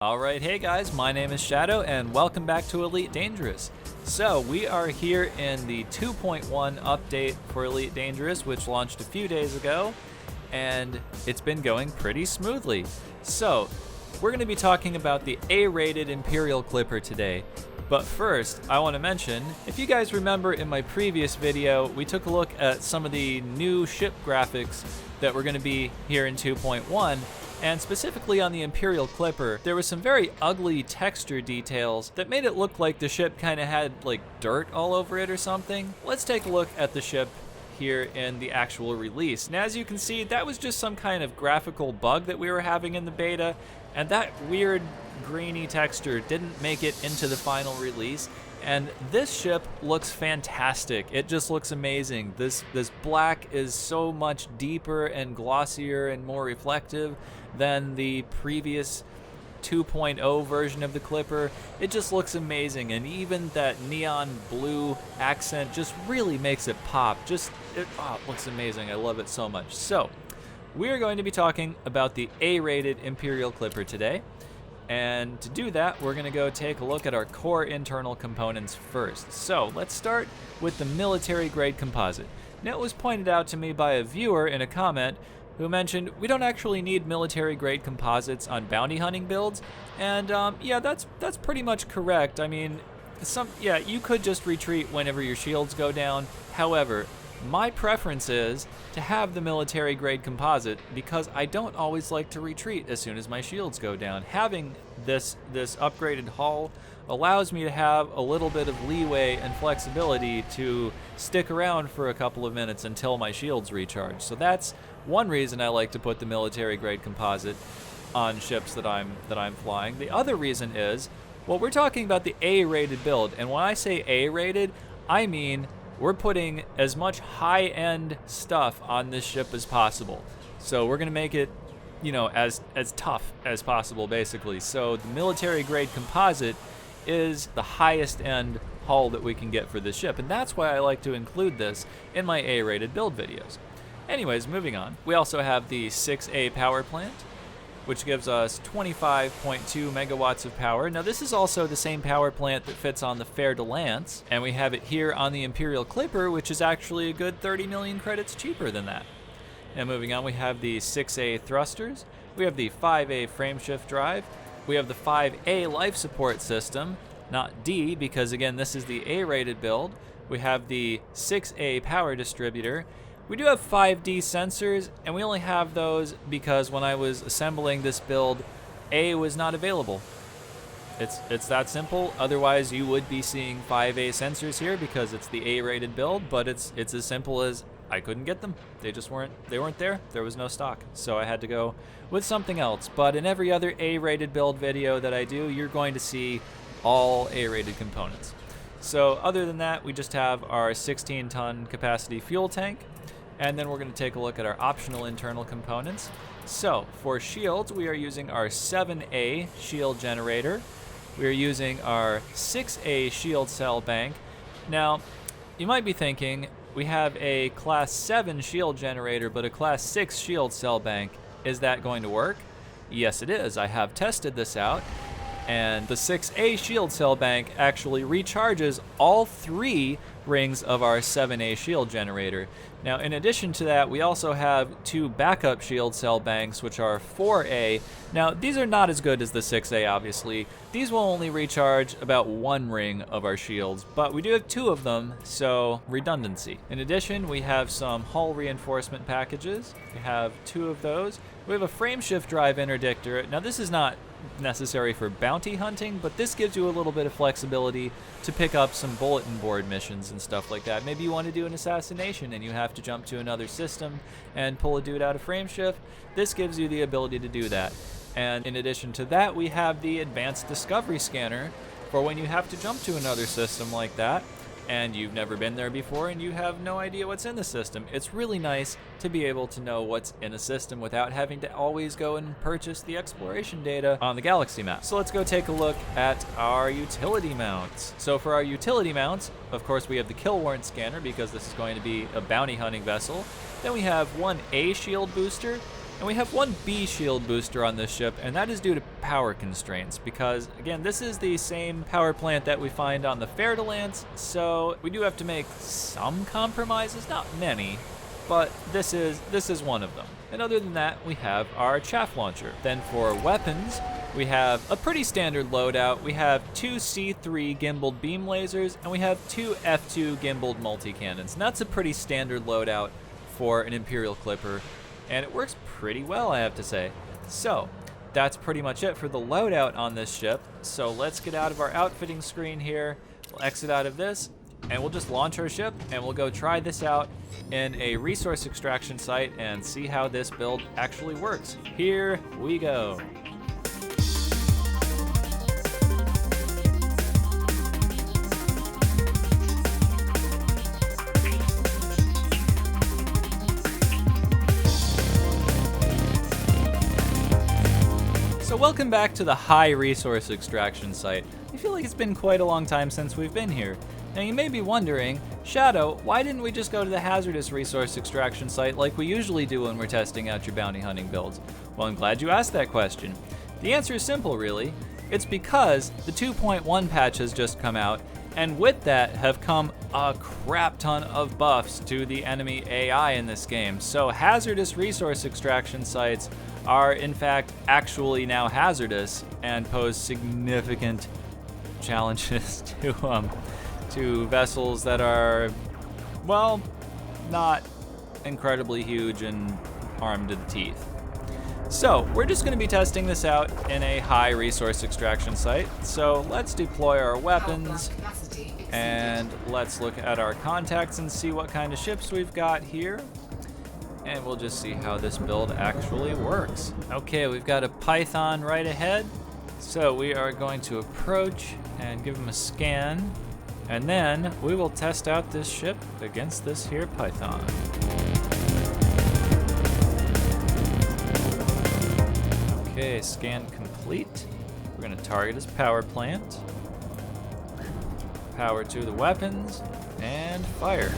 Alright, hey guys, my name is Shadow and welcome back to Elite Dangerous. So, we are here in the 2.1 update for Elite Dangerous, which launched a few days ago, and it's been going pretty smoothly. So, we're going to be talking about the A-Rated Imperial Clipper today. But first, I want to mention, if you guys remember in my previous video, we took a look at some of the new ship graphics that were going to be here in 2.1, and specifically on the Imperial Clipper, there was some very ugly texture details that made it look like the ship kind of had like dirt all over it or something. Let's take a look at the ship here in the actual release. And as you can see, that was just some kind of graphical bug that we were having in the beta, and that weird grainy texture didn't make it into the final release. And this ship looks fantastic. It just looks amazing. This black is so much deeper and glossier and more reflective than the previous 2.0 version of the Clipper. It just looks amazing, and even that neon blue accent just really makes it pop. It looks amazing. I love it so much. So, we are going to be talking about the A-Rated Imperial Clipper today. And to do that, we're going to go take a look at our core internal components first. So let's start with the military grade composite. Now, it was pointed out to me by a viewer in a comment who mentioned we don't actually need military grade composites on bounty hunting builds. And yeah, that's pretty much correct. I mean, you could just retreat whenever your shields go down. However, my preference is to have the military grade composite because I don't always like to retreat as soon as my shields go down. Having this upgraded hull allows me to have a little bit of leeway and flexibility to stick around for a couple of minutes until my shields recharge. So that's one reason I like to put the military grade composite on ships that I'm flying. The other reason is, well, we're talking about the A-rated build, and when I say A-rated, I mean we're putting as much high-end stuff on this ship as possible. So we're going to make it, as tough as possible, basically. So the military-grade composite is the highest-end hull that we can get for this ship, and that's why I like to include this in my A-rated build videos. Anyways, moving on. We also have the 6A power plant, which gives us 25.2 megawatts of power. Now, this is also the same power plant that fits on the Fer de Lance, and we have it here on the Imperial Clipper, which is actually a good 30 million credits cheaper than that. Now, moving on, we have the 6A thrusters, we have the 5A frameshift drive, we have the 5A life support system, not D, because again, this is the A-rated build. We have the 6A power distributor. We do have 5D sensors, and we only have those because when I was assembling this build, A was not available. It's that simple. Otherwise, you would be seeing 5A sensors here because it's the A-rated build, but it's as simple as I couldn't get them. They weren't there. There was no stock. So I had to go with something else. But in every other A-rated build video that I do, you're going to see all A-rated components. So other than that, we just have our 16-ton capacity fuel tank. And then we're going to take a look at our optional internal components. So, for shields, we are using our 7A shield generator. We are using our 6A shield cell bank. Now, you might be thinking, we have a Class 7 shield generator, but a Class 6 shield cell bank. Is that going to work? Yes, it is. I have tested this out. And the 6A shield cell bank actually recharges all 3 rings of our 7A shield generator. Now, in addition to that, we also have 2 backup shield cell banks, which are 4A. Now, these are not as good as the 6A, obviously. These will only recharge about 1 ring of our shields, but we do have 2 of them, so redundancy. In addition, we have some hull reinforcement packages. We have 2 of those. We have a frameshift drive interdictor. Now, this is not necessary for bounty hunting, but this gives you a little bit of flexibility to pick up some bulletin board missions and stuff like that. Maybe you want to do an assassination and you have to jump to another system and pull a dude out of frameshift. This gives you the ability to do that. And in addition to that, we have the advanced discovery scanner for when you have to jump to another system like that and you've never been there before and you have no idea what's in the system. It's really nice to be able to know what's in a system without having to always go and purchase the exploration data on the galaxy map. So let's go take a look at our utility mounts. So for our utility mounts, of course, we have the kill warrant scanner because this is going to be a bounty hunting vessel. Then we have one A shield booster, And we have one B shield booster on this ship, and that is due to power constraints because, again, this is the same power plant that we find on the Fer-de-Lance, so we do have to make some compromises, not many, but this is one of them. And other than that, we have our chaff launcher. Then for weapons, we have a pretty standard loadout. We have 2 C3 gimbaled beam lasers, and we have 2 F2 gimbaled multi-cannons. And that's a pretty standard loadout for an Imperial Clipper, and it works pretty well, I have to say. So that's pretty much it for the loadout on this ship. So let's get out of our outfitting screen here. We'll exit out of this, and we'll just launch our ship, and we'll go try this out in a resource extraction site and see how this build actually works. Here we go. So welcome back to the high resource extraction site. I feel like it's been quite a long time since we've been here. Now you may be wondering, Shadow, why didn't we just go to the hazardous resource extraction site like we usually do when we're testing out your bounty hunting builds? Well, I'm glad you asked that question. The answer is simple, really. It's because the 2.1 patch has just come out, and with that have come a crap ton of buffs to the enemy AI in this game. So hazardous resource extraction sites are in fact actually now hazardous and pose significant challenges to vessels that are, well, not incredibly huge and armed to the teeth. So we're just going to be testing this out in a high resource extraction site. So let's deploy our weapons and let's look at our contacts and see what kind of ships we've got here. And we'll just see how this build actually works. Okay, we've got a Python right ahead. So we are going to approach and give him a scan. And then we will test out this ship against this here Python. Okay, scan complete. We're gonna target his power plant. Power to the weapons, and fire.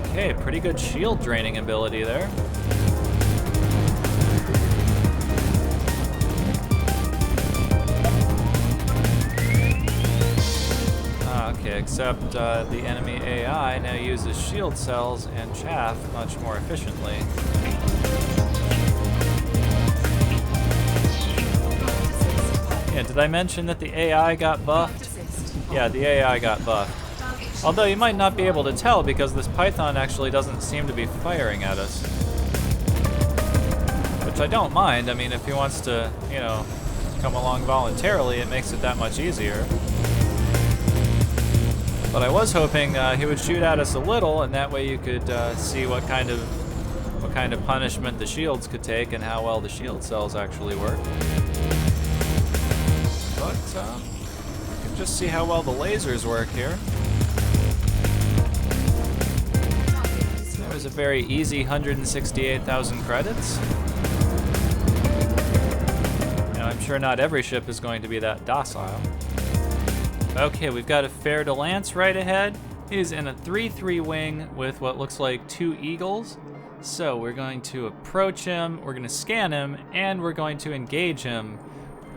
Okay, pretty good shield draining ability there. Okay, except the enemy AI now uses shield cells and chaff much more efficiently. Yeah, did I mention that the AI got buffed? Yeah, the AI got buffed. Although you might not be able to tell because this Python actually doesn't seem to be firing at us. Which I don't mind. I mean, if he wants to, you know, come along voluntarily, it makes it that much easier. But I was hoping he would shoot at us a little, and that way you could see what kind of punishment the shields could take and how well the shield cells actually work. But you can just see how well the lasers work here. There's a very easy 168,000 credits. Now I'm sure not every ship is going to be that docile. Okay, we've got a Fer-de-Lance right ahead. He's in a 3-3 wing with what looks like 2 eagles. So we're going to approach him, we're going to scan him, and we're going to engage him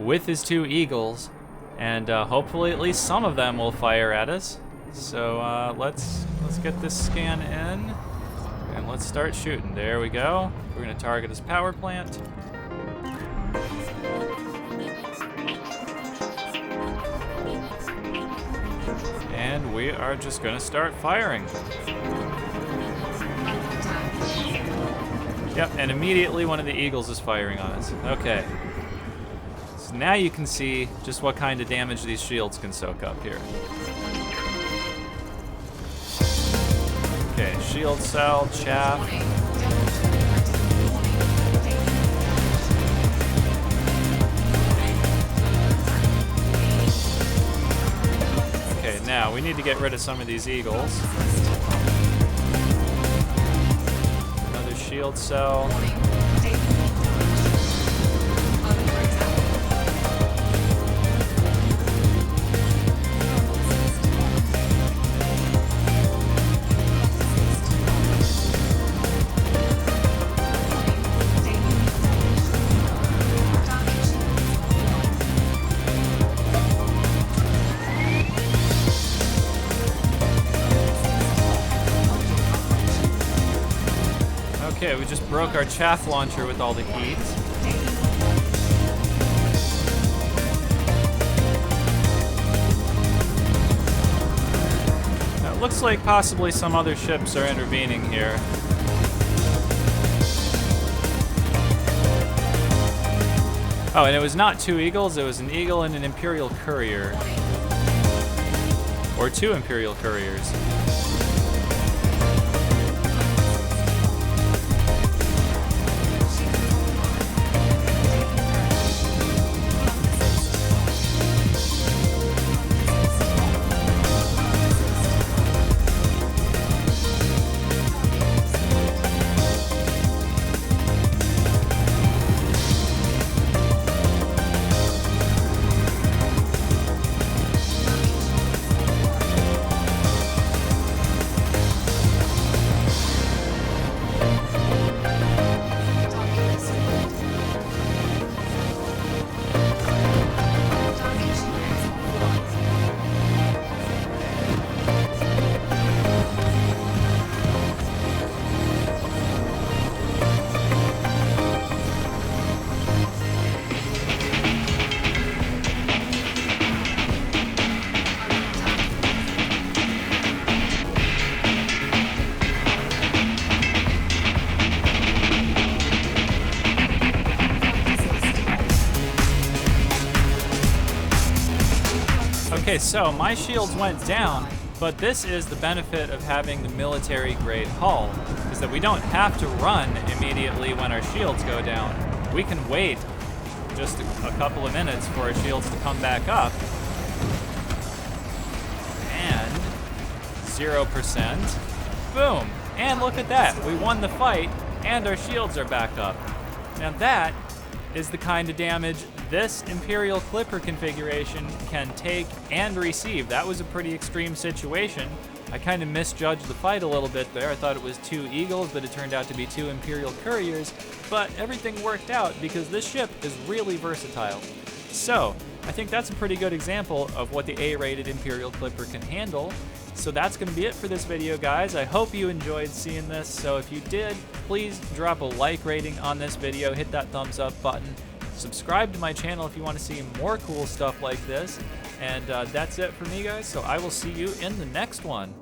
with his 2 eagles. And hopefully at least some of them will fire at us. So let's get this scan in, and let's start shooting. There we go. We're going to target his power plant. And we are just going to start firing. Yep, and immediately one of the eagles is firing on us. Okay. So now you can see just what kind of damage these shields can soak up here. Okay, shield cell, chaff. Okay, now we need to get rid of some of these eagles. Another shield cell. Okay, we just broke our chaff launcher with all the heat. Now, it looks like possibly some other ships are intervening here. Oh, and it was not 2 eagles, it was an eagle and an Imperial courier. Or 2 Imperial couriers. Okay, so my shields went down, but this is the benefit of having the military grade hull, is that we don't have to run immediately when our shields go down. We can wait just a couple of minutes for our shields to come back up. And 0%. Boom. And look at that. We won the fight and our shields are back up. Now that is the kind of damage this Imperial Clipper configuration can take and receive. That was a pretty extreme situation. I kind of misjudged the fight a little bit there. I thought it was 2 eagles, but it turned out to be 2 Imperial couriers. But everything worked out because this ship is really versatile. So I think that's a pretty good example of what the A-Rated Imperial Clipper can handle. So that's going to be it for this video, guys. I hope you enjoyed seeing this. So if you did, please drop a like rating on this video, hit that thumbs up button, subscribe to my channel if you want to see more cool stuff like this. And that's it for me, guys. So I will see you in the next one.